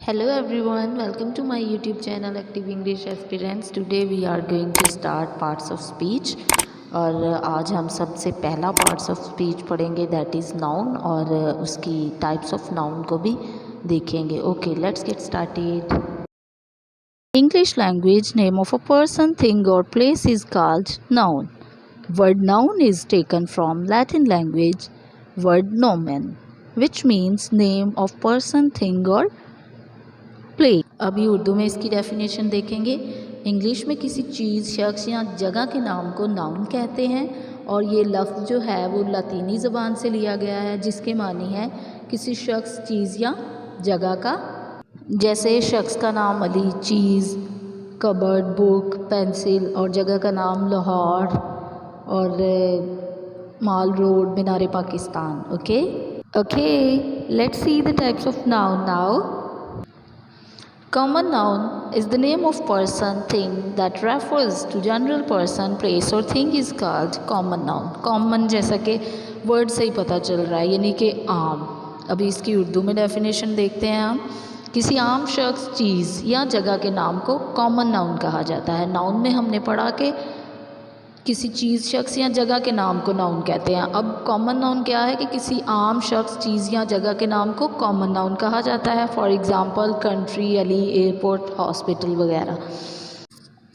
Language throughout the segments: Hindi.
Hello everyone, welcome to my YouTube channel Active English Aspirants. Today we are going to start parts of speech और आज हम सबसे पहला parts of speech पढ़ेंगे that is noun और उसकी types of noun को भी देखेंगे. Okay, let's get started. English language name of a person, thing or place is called noun. Word noun is taken from Latin language word nomen, which means name of person, thing or play. अभी उर्दू में इसकी डेफिनेशन देखेंगे. इंग्लिश में किसी चीज़, शख्स या जगह के नाम को नाउन कहते हैं और ये लफ्ज़ जो है वो लातीनी ज़बान से लिया गया है जिसके मानी है किसी शख्स, चीज़ या जगह का. जैसे शख्स का नाम अली, चीज़ कबर्ड, बुक, पेंसिल और जगह का नाम लाहौर और Mall Road, Minar Pakistan. Okay, let's see the types of noun now. Common noun is the name of person, thing that refers to general person, place or thing is called common noun. Common जैसा कि वर्ड से ही पता चल रहा है यानी कि आम. अभी इसकी उर्दू में डेफिनेशन देखते हैं हम. किसी आम शख्स, चीज़ या जगह के नाम को कॉमन नाउन कहा जाता है. नाउन में हमने पढ़ा कि किसी चीज़, शख्स या जगह के नाम को नाउन कहते हैं. अब कॉमन नाउन क्या है कि किसी आम शख्स, चीज़ या जगह के नाम को कॉमन नाउन कहा जाता है. For example country, alley, airport, hospital वगैरह.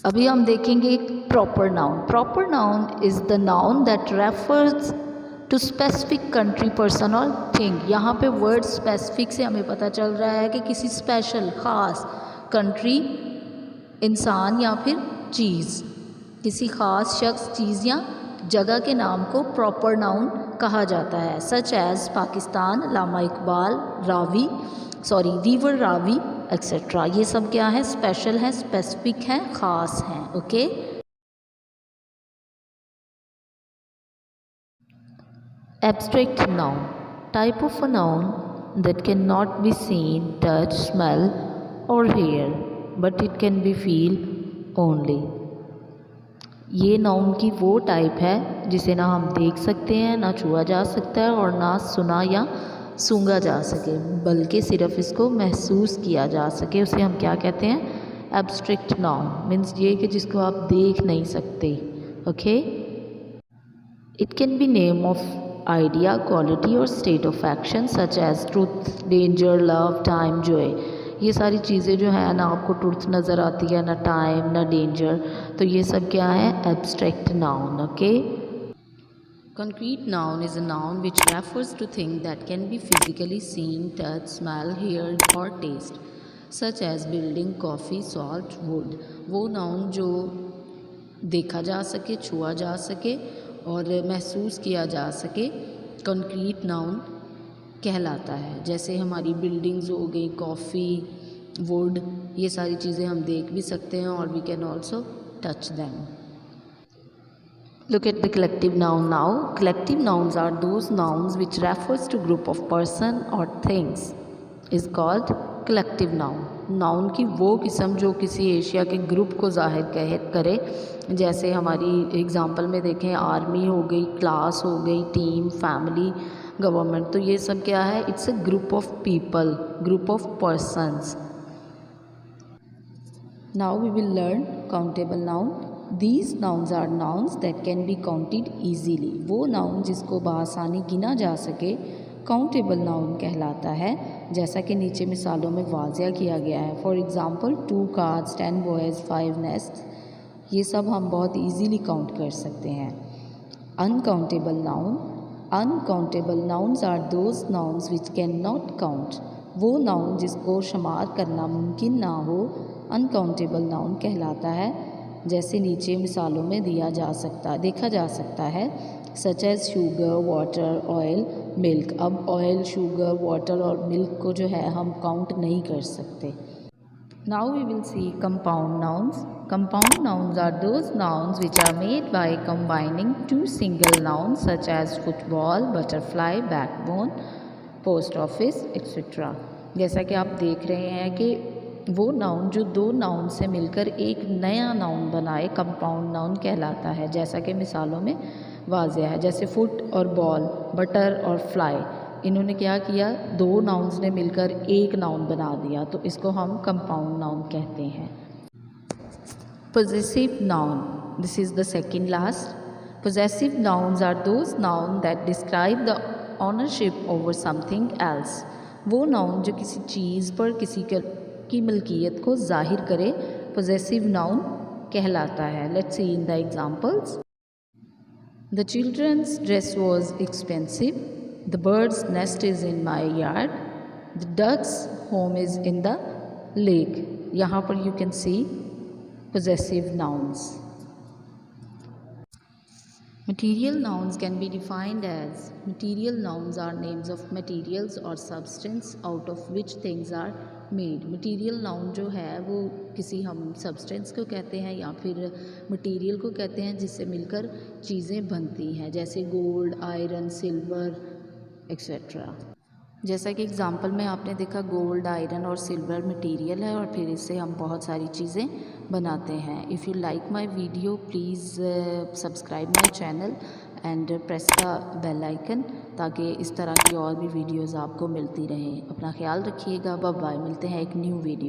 अभी हम देखेंगे proper noun. Proper noun is the noun that refers to specific country, person और थिंग. यहाँ पे वर्ड स्पेसिफिक से हमें पता चल रहा है कि किसी स्पेशल, ख़ास कंट्री, इंसान या फिर चीज़, किसी ख़ास शख्स, चीज़ या जगह के नाम को प्रॉपर नाउन कहा जाता है. सच एज़ पाकिस्तान, अल्लामा इकबाल, रिवर रावी एक्सेट्रा. ये सब क्या है? स्पेशल है, स्पेसिफिक है, ख़ास हैं. Okay. Abstract noun, type of a noun that can not be seen, touch, smell और hear but it can be feel only. ये नाउन की वो टाइप है जिसे ना हम देख सकते हैं, ना छुआ जा सकता है और ना सुना या सूंघा जा सके, बल्कि सिर्फ इसको महसूस किया जा सके. उसे हम क्या कहते हैं? Abstract noun. मीन्स ये कि जिसको आप देख नहीं सकते. Okay. It can be name of idea, quality और state of action such as truth, danger, love, time, joy. ये सारी चीज़ें जो है ना, आपको ट्रुथ नज़र आती है, ना टाइम, ना डेंजर, तो ये सब क्या है? Abstract noun. Okay. Concrete noun is a noun which refers to thing that can be physically seen, touch, smell, heard और taste such as building, coffee, salt, wood. वो नाउन जो देखा जा सके, छुआ जा सके और महसूस किया जा सके, कंक्रीट नाउन कहलाता है. जैसे हमारी बिल्डिंग्स हो गई, कॉफ़ी, वुड, ये सारी चीज़ें हम देख भी सकते हैं और we can also touch them. Look at the collective noun now. Collective nouns are those nouns which refers to group of person or things is called collective noun. Noun की वो किस्म जो किसी एशिया के ग्रुप को जाहिर करे. जैसे हमारी एग्ज़ाम्पल में देखें, आर्मी हो गई, क्लास हो गई, टीम, फैमिली, गवर्नमेंट. तो ये सब क्या है? It's a group of people, group of persons. Now we will learn countable noun. These nouns are nouns that can be counted easily. वो नाउन जिसको बआसानी गिना जा सके काउंटेबल नाउन कहलाता है, जैसा कि नीचे मिसालों में वाज़िया किया गया है. For example 2 cars, 10 boys, 5 nests. ये सब हम बहुत ईजीली काउंट कर सकते हैं. Uncountable noun. Uncountable nouns are those nouns which can not count. वो नाउन जिसको शुमार करना मुमकिन ना हो अनकाउंटेबल नाउन कहलाता है, जैसे नीचे मिसालों में देखा जा सकता है. Such as sugar, water, oil, milk. अब ऑयल, शुगर, वाटर और मिल्क को जो है हम काउंट नहीं कर सकते. Now we will see compound nouns. Compound nouns are those nouns which are made by combining 2 single nouns such as football, butterfly, backbone, post office etcetera. जैसा कि आप देख रहे हैं कि वो नाउन जो 2 नाउन से मिलकर एक नया नाउन बनाए कंपाउंड नाउन कहलाता है, जैसा कि मिसालों में वाज़िया है. जैसे फुट और बॉल, बटर और फ्लाई, इन्होंने क्या किया, दो नाउन्स ने मिलकर एक नाउन बना दिया, तो इसको हम कंपाउंड नाउन कहते हैं। Possessive noun. This is the second last. Possessive nouns are those nouns that describe the ownership over something else. वो नाउन जो किसी चीज़ पर किसी की मलकियत को जाहिर करे possessive noun कहलाता है। Let's see in the examples. The children's dress was expensive. The bird's nest is in my yard. The duck's home is in the lake. यहाँ पर you can see possessive nouns. Material nouns can be defined as, material nouns are names of materials or substance out of which things are made. Material noun जो है वो किसी हम substance को कहते हैं या फिर material को कहते हैं जिससे मिलकर चीज़ें बनती हैं, जैसे गोल्ड, आयरन, सिल्वर एक्सेट्रा। जैसा कि एग्ज़ाम्पल में आपने देखा गोल्ड, आयरन और सिल्वर मटेरियल है और फिर इससे हम बहुत सारी चीज़ें बनाते हैं। If you like my video please subscribe my channel and press the bell icon ताकि इस तरह की और भी वीडियोज़ आपको मिलती रहें। अपना ख्याल रखिएगा। Bye bye. मिलते हैं एक न्यू वीडियो।